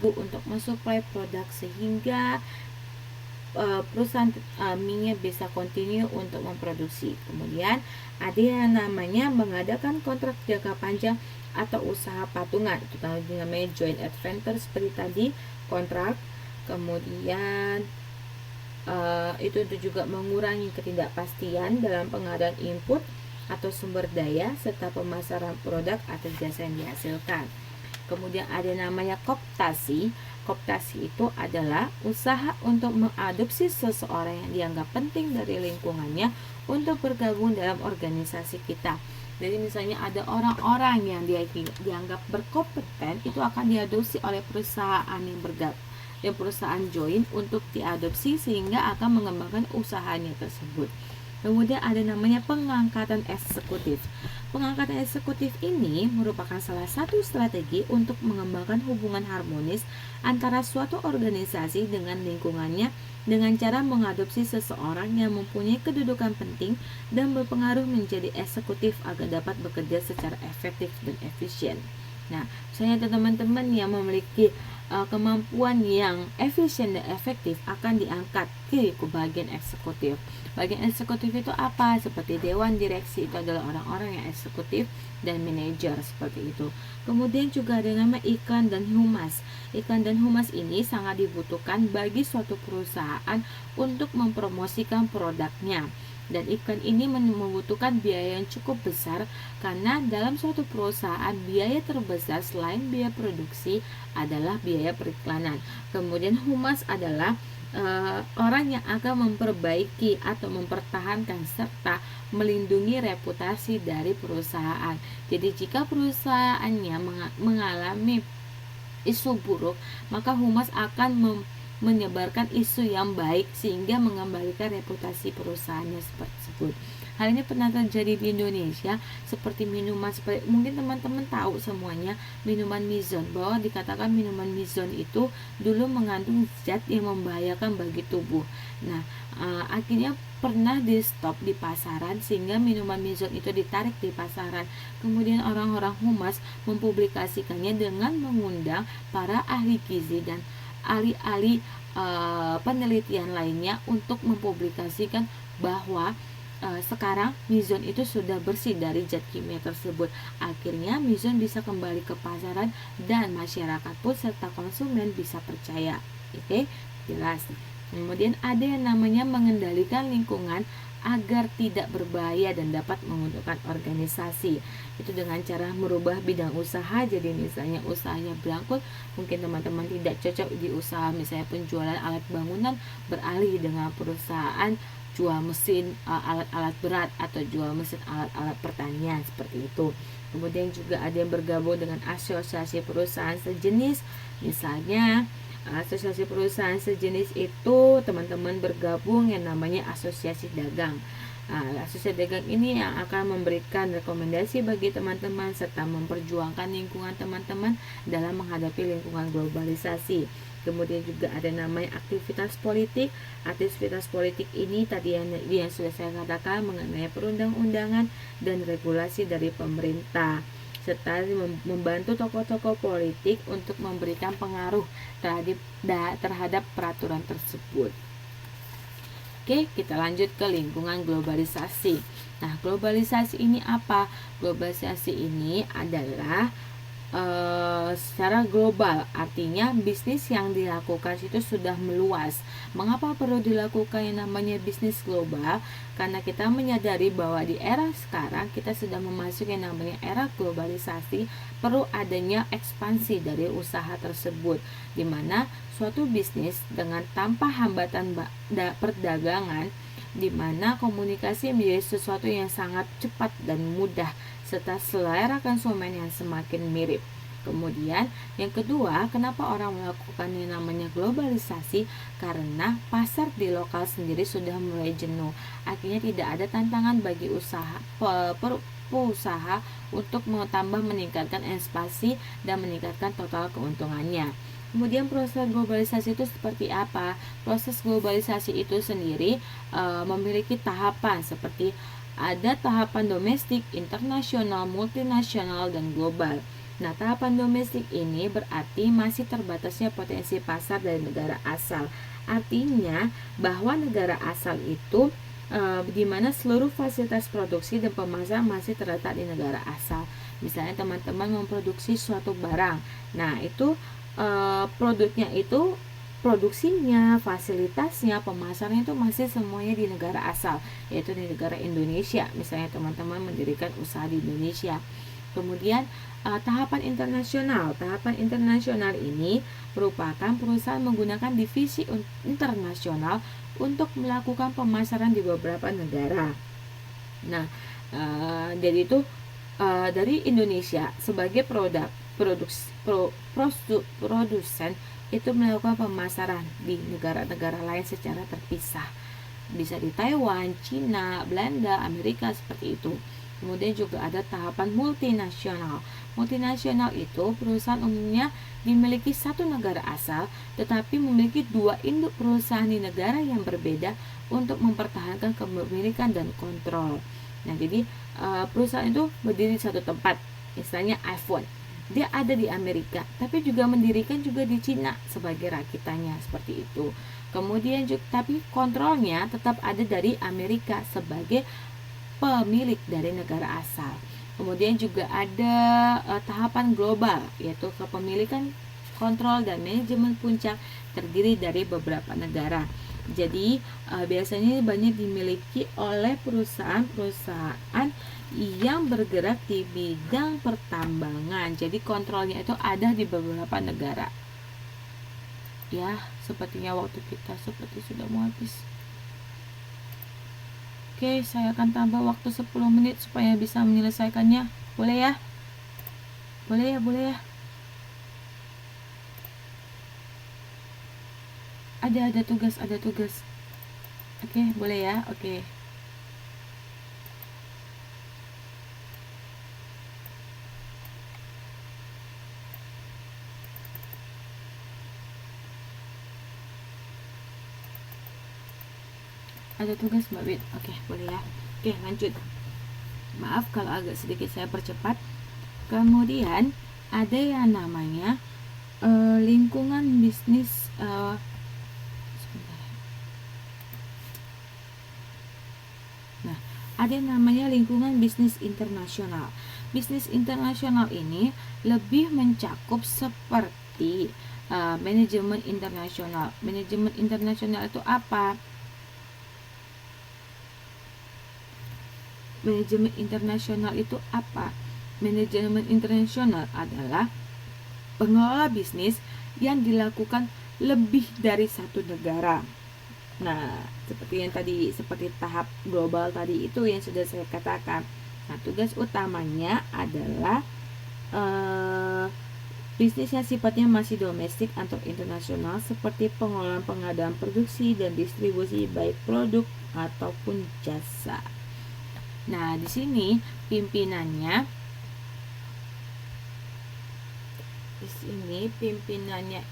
untuk mensuplai produk sehingga perusahaan minyak bisa continue untuk memproduksi. Kemudian ada yang namanya mengadakan kontrak jangka panjang atau usaha patungan, itu namanya joint adventure seperti tadi kontrak. Kemudian itu juga mengurangi ketidakpastian dalam pengadaan input atau sumber daya serta pemasaran produk atau jasa yang dihasilkan. Kemudian ada namanya kooptasi. Kooptasi itu adalah usaha untuk mengadopsi seseorang yang dianggap penting dari lingkungannya untuk bergabung dalam organisasi kita. Jadi misalnya ada orang-orang yang dianggap berkompeten, itu akan diadopsi oleh perusahaan yang perusahaan join untuk diadopsi sehingga akan mengembangkan usahanya tersebut. Kemudian ada namanya pengangkatan eksekutif. Pengangkatan eksekutif ini merupakan salah satu strategi untuk mengembangkan hubungan harmonis antara suatu organisasi dengan lingkungannya dengan cara mengadopsi seseorang yang mempunyai kedudukan penting dan berpengaruh menjadi eksekutif agar dapat bekerja secara efektif dan efisien. Nah, misalnya teman-teman yang memiliki kemampuan yang efisien dan efektif akan diangkat ke bagian eksekutif. Bagian eksekutif itu apa? Seperti dewan direksi, itu adalah orang-orang yang eksekutif dan manajer seperti itu. Kemudian juga ada nama iklan dan humas. Iklan dan humas ini sangat dibutuhkan bagi suatu perusahaan untuk mempromosikan produknya. Dan iklan ini membutuhkan biaya yang cukup besar karena dalam suatu perusahaan biaya terbesar selain biaya produksi adalah biaya periklanan. Kemudian humas adalah orang yang akan memperbaiki atau mempertahankan serta melindungi reputasi dari perusahaan. Jadi jika perusahaannya mengalami isu buruk, maka humas akan menyebarkan isu yang baik sehingga mengembalikan reputasi perusahaannya tersebut. Hal ini pernah terjadi di Indonesia seperti minuman, seperti mungkin teman-teman tahu semuanya minuman Mizon, bahwa dikatakan minuman Mizon itu dulu mengandung zat yang membahayakan bagi tubuh. Nah, akhirnya pernah di stop di pasaran sehingga minuman Mizon itu ditarik di pasaran. Kemudian orang-orang humas mempublikasikannya dengan mengundang para ahli gizi dan ahli-ahli penelitian lainnya untuk mempublikasikan bahwa sekarang Mizon itu sudah bersih dari zat kimia tersebut. Akhirnya Mizon bisa kembali ke pasaran dan masyarakat pun serta konsumen bisa percaya. Oke, jelas. Kemudian ada yang namanya mengendalikan lingkungan agar tidak berbahaya dan dapat menguntungkan organisasi. Itu dengan cara merubah bidang usaha. Jadi misalnya usahanya berangkut, mungkin teman-teman tidak cocok di usaha misalnya penjualan alat bangunan, beralih dengan perusahaan jual mesin alat-alat berat atau jual mesin alat-alat pertanian seperti itu. Kemudian juga ada yang bergabung dengan asosiasi perusahaan sejenis. Misalnya asosiasi perusahaan sejenis itu teman-teman bergabung yang namanya asosiasi dagang. Asosiasi dagang ini yang akan memberikan rekomendasi bagi teman-teman serta memperjuangkan lingkungan teman-teman dalam menghadapi lingkungan globalisasi. Kemudian juga ada namanya aktivitas politik. Aktivitas politik ini tadi yang sudah saya katakan mengenai perundang-undangan dan regulasi dari pemerintah, serta membantu tokoh-tokoh politik untuk memberikan pengaruh terhadap peraturan tersebut. Oke, kita lanjut ke lingkungan globalisasi. Nah, globalisasi ini apa? Globalisasi ini adalah secara global, artinya bisnis yang dilakukan itu sudah meluas. Mengapa perlu dilakukan yang namanya bisnis global? Karena kita menyadari bahwa di era sekarang kita sudah memasuki yang namanya era globalisasi, perlu adanya ekspansi dari usaha tersebut, di mana suatu bisnis dengan tanpa hambatan perdagangan, di mana komunikasi menjadi sesuatu yang sangat cepat dan mudah serta selera konsumen yang semakin mirip. Kemudian yang kedua, kenapa orang melakukan yang namanya globalisasi? Karena pasar di lokal sendiri sudah mulai jenuh. Akhirnya tidak ada tantangan bagi usaha untuk meningkatkan ekspansi dan meningkatkan total keuntungannya. Kemudian proses globalisasi itu seperti apa? Proses globalisasi itu sendiri memiliki tahapan seperti ada tahapan domestik, internasional, multinasional, dan global. Nah, tahapan domestik ini berarti masih terbatasnya potensi pasar dari negara asal. Artinya bahwa negara asal itu di mana seluruh fasilitas produksi dan pemasaran masih terletak di negara asal. Misalnya teman-teman memproduksi suatu barang, nah itu produknya itu, produksinya, fasilitasnya, pemasarannya itu masih semuanya di negara asal, yaitu di negara Indonesia. Misalnya teman-teman mendirikan usaha di Indonesia. Kemudian tahapan internasional. Tahapan internasional ini merupakan perusahaan menggunakan divisi internasional untuk melakukan pemasaran di beberapa negara. Nah, jadi itu dari Indonesia sebagai produsen itu melakukan pemasaran di negara-negara lain secara terpisah. Bisa di Taiwan, Cina, Belanda, Amerika, seperti itu. Kemudian juga ada tahapan multinasional. Multinasional itu perusahaan umumnya dimiliki satu negara asal, tetapi memiliki dua induk perusahaan di negara yang berbeda untuk mempertahankan kepemilikan dan kontrol. Nah, jadi perusahaan itu berdiri di satu tempat, misalnya iPhone. Dia ada di Amerika, tapi juga mendirikan juga di Cina sebagai rakitannya, seperti itu. Kemudian juga, tapi kontrolnya tetap ada dari Amerika sebagai pemilik dari negara asal. Kemudian juga ada tahapan global, yaitu kepemilikan, kontrol, dan manajemen puncak terdiri dari beberapa negara. Jadi biasanya banyak dimiliki oleh perusahaan-perusahaan yang bergerak di bidang pertambangan. Jadi kontrolnya itu ada di beberapa negara. Ya, sepertinya waktu kita seperti sudah mau habis. Oke, saya akan tambah waktu 10 menit supaya bisa menyelesaikannya. Boleh ya? Boleh ya, boleh ya. Ada tugas, ada tugas. Oke, boleh ya? Oke. Ada tugas Mbak Wit. Oke, boleh ya. Oke, lanjut. Maaf kalau agak sedikit saya percepat. Kemudian ada yang namanya lingkungan bisnis. Nah, ada yang namanya lingkungan bisnis internasional. Bisnis internasional ini lebih mencakup seperti manajemen internasional. Manajemen internasional itu apa? Manajemen internasional itu apa? Manajemen internasional adalah pengelola bisnis yang dilakukan lebih dari satu negara. Nah, seperti yang tadi, seperti tahap global tadi itu yang sudah saya katakan. Nah, tugas utamanya adalah bisnis yang sifatnya masih domestik atau internasional, seperti pengelolaan, pengadaan, produksi, dan distribusi baik produk ataupun jasa. Nah, di sini pimpinannya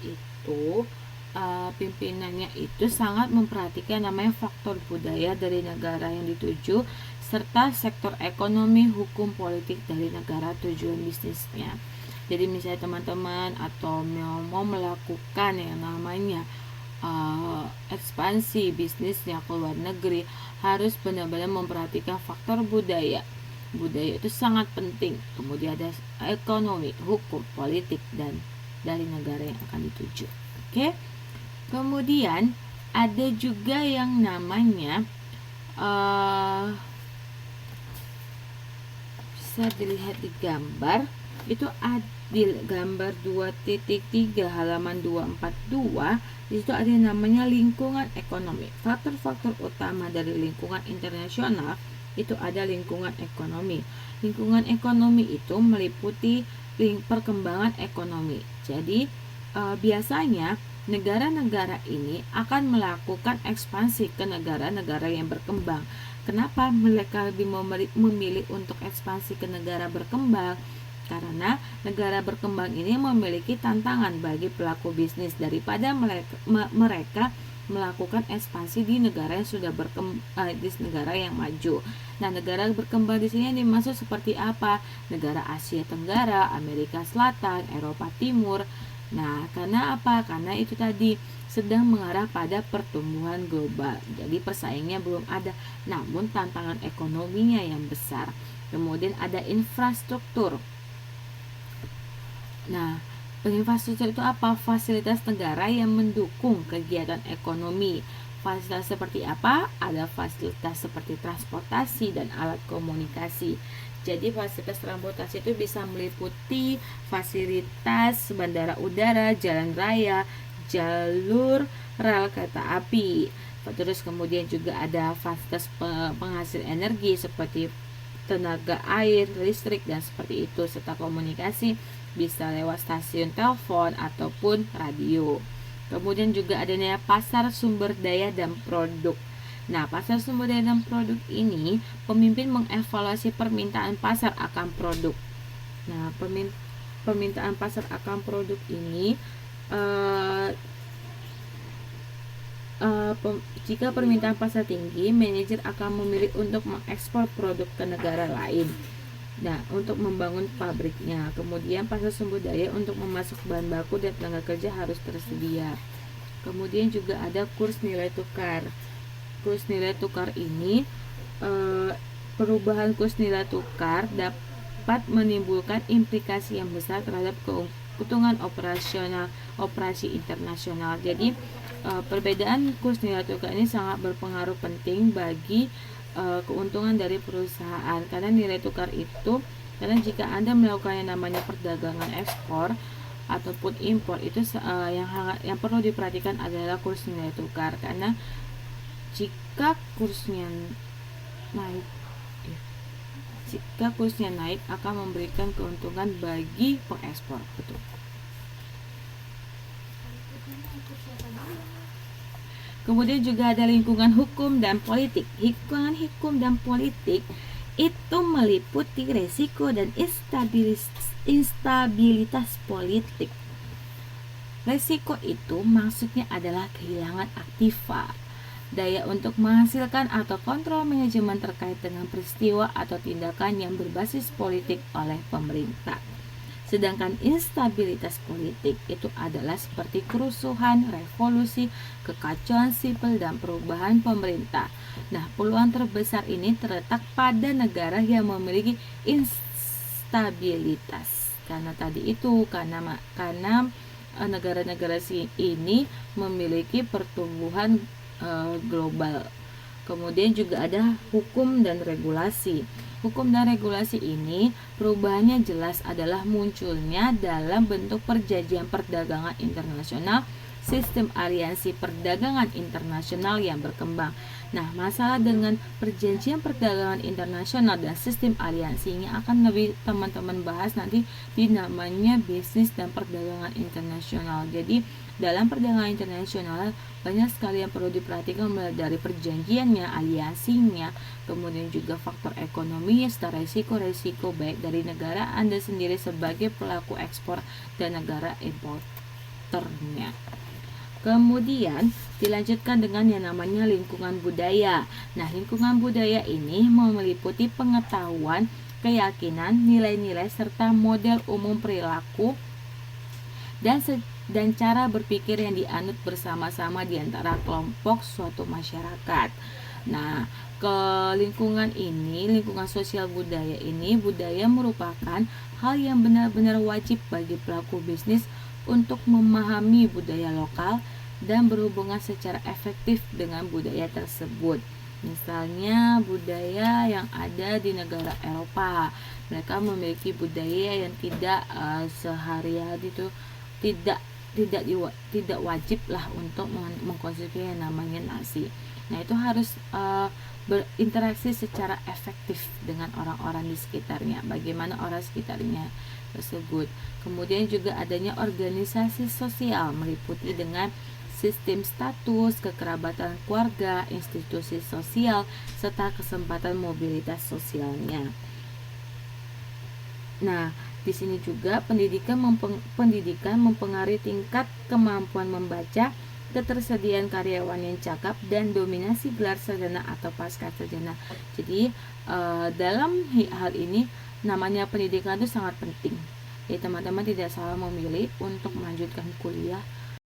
itu sangat memperhatikan namanya faktor budaya dari negara yang dituju serta sektor ekonomi, hukum, politik dari negara tujuan bisnisnya. Jadi misalnya teman-teman atau mau melakukan yang namanya ekspansi bisnisnya ke luar negeri, harus benar-benar memperhatikan faktor budaya. Budaya itu sangat penting. Kemudian ada ekonomi, hukum, politik, dan dari negara yang akan dituju. Oke. Kemudian ada juga yang namanya bisa dilihat di gambar, itu ada di gambar 2.3 halaman 242. Di situ ada yang namanya lingkungan ekonomi. Faktor-faktor utama dari lingkungan internasional itu ada lingkungan ekonomi. Lingkungan ekonomi itu meliputi perkembangan ekonomi. Jadi biasanya negara-negara ini akan melakukan ekspansi ke negara-negara yang berkembang. Kenapa mereka lebih memilih untuk ekspansi ke negara berkembang? Karena negara berkembang ini memiliki tantangan bagi pelaku bisnis daripada mereka melakukan ekspansi di negara yang sudah di negara yang maju. Nah, negara berkembang di sini dimaksud seperti apa? Negara Asia Tenggara, Amerika Selatan, Eropa Timur. Nah, karena apa? Karena itu tadi sedang mengarah pada pertumbuhan global. Jadi persaingnya belum ada, namun tantangan ekonominya yang besar. Kemudian ada infrastruktur. Nah, infrastruktur itu apa? Fasilitas negara yang mendukung kegiatan ekonomi. Fasilitas seperti apa? Ada fasilitas seperti transportasi dan alat komunikasi. Jadi fasilitas transportasi itu bisa meliputi fasilitas bandara udara, jalan raya, jalur rel kereta api. Terus kemudian juga ada fasilitas penghasil energi seperti tenaga air, listrik, dan seperti itu, serta komunikasi bisa lewat stasiun telepon ataupun radio. Kemudian juga adanya pasar sumber daya dan produk. Nah, pasar sumber daya dan produk ini pemimpin mengevaluasi permintaan pasar akan produk. Nah, permintaan pasar akan produk ini jika permintaan pasar tinggi, manajer akan memilih untuk mengekspor produk ke negara lain. Nah, untuk membangun pabriknya. Kemudian pasar sumber daya untuk memasok bahan baku dan tenaga kerja harus tersedia. Kemudian juga ada kurs nilai tukar. Kurs nilai tukar ini perubahan kurs nilai tukar dapat menimbulkan implikasi yang besar terhadap keuntungan operasi internasional. Jadi perbedaan kurs nilai tukar ini sangat berpengaruh penting bagi keuntungan dari perusahaan, karena nilai tukar itu, karena jika Anda melakukan yang namanya perdagangan ekspor ataupun impor itu yang perlu diperhatikan adalah kurs nilai tukar, karena jika kursnya naik akan memberikan keuntungan bagi pengekspor. Betul. Kemudian juga ada lingkungan hukum dan politik. Lingkungan hukum dan politik itu meliputi resiko dan instabilitas politik. Resiko itu maksudnya adalah kehilangan aktiva, daya untuk menghasilkan atau kontrol manajemen terkait dengan peristiwa atau tindakan yang berbasis politik oleh pemerintah. Sedangkan instabilitas politik itu adalah seperti kerusuhan, revolusi, kekacauan sipil, dan perubahan pemerintah. Nah, peluang terbesar ini terletak pada negara yang memiliki instabilitas. Karena negara-negara ini memiliki pertumbuhan global. Kemudian juga ada hukum dan regulasi. Hukum dan regulasi ini perubahannya jelas adalah munculnya dalam bentuk perjanjian perdagangan internasional, sistem aliansi perdagangan internasional yang berkembang. Nah, masalah dengan perjanjian perdagangan internasional dan sistem aliansinya akan lebih teman-teman bahas nanti di namanya bisnis dan perdagangan internasional. Jadi dalam perdagangan internasional banyak sekali yang perlu diperhatikan, mulai dari perjanjiannya, aliansinya, kemudian juga faktor ekonomi serta resiko-resiko baik dari negara Anda sendiri sebagai pelaku ekspor dan negara importernya. Kemudian dilanjutkan dengan yang namanya lingkungan budaya. Nah, lingkungan budaya ini meliputi pengetahuan, keyakinan, nilai-nilai serta model umum perilaku dan cara berpikir yang dianut bersama-sama di antara kelompok suatu masyarakat. Nah, ke lingkungan sosial budaya ini, budaya merupakan hal yang benar-benar wajib bagi pelaku bisnis untuk memahami budaya lokal dan berhubungan secara efektif dengan budaya tersebut. Misalnya budaya yang ada di negara Eropa, mereka memiliki budaya yang tidak sehari-hari itu tidak wajib lah untuk mengkonsumsi yang namanya nasi. Nah, itu harus berinteraksi secara efektif dengan orang-orang di sekitarnya, bagaimana orang sekitarnya tersebut. Kemudian juga adanya organisasi sosial meliputi dengan sistem status, kekerabatan keluarga, institusi sosial, serta kesempatan mobilitas sosialnya. Nah, di sini juga pendidikan mempengaruhi tingkat kemampuan membaca, ketersediaan karyawan yang cakep, dan dominasi gelar sarjana atau pasca sarjana. Jadi dalam hal ini namanya pendidikan itu sangat penting. Jadi teman-teman tidak salah memilih untuk melanjutkan kuliah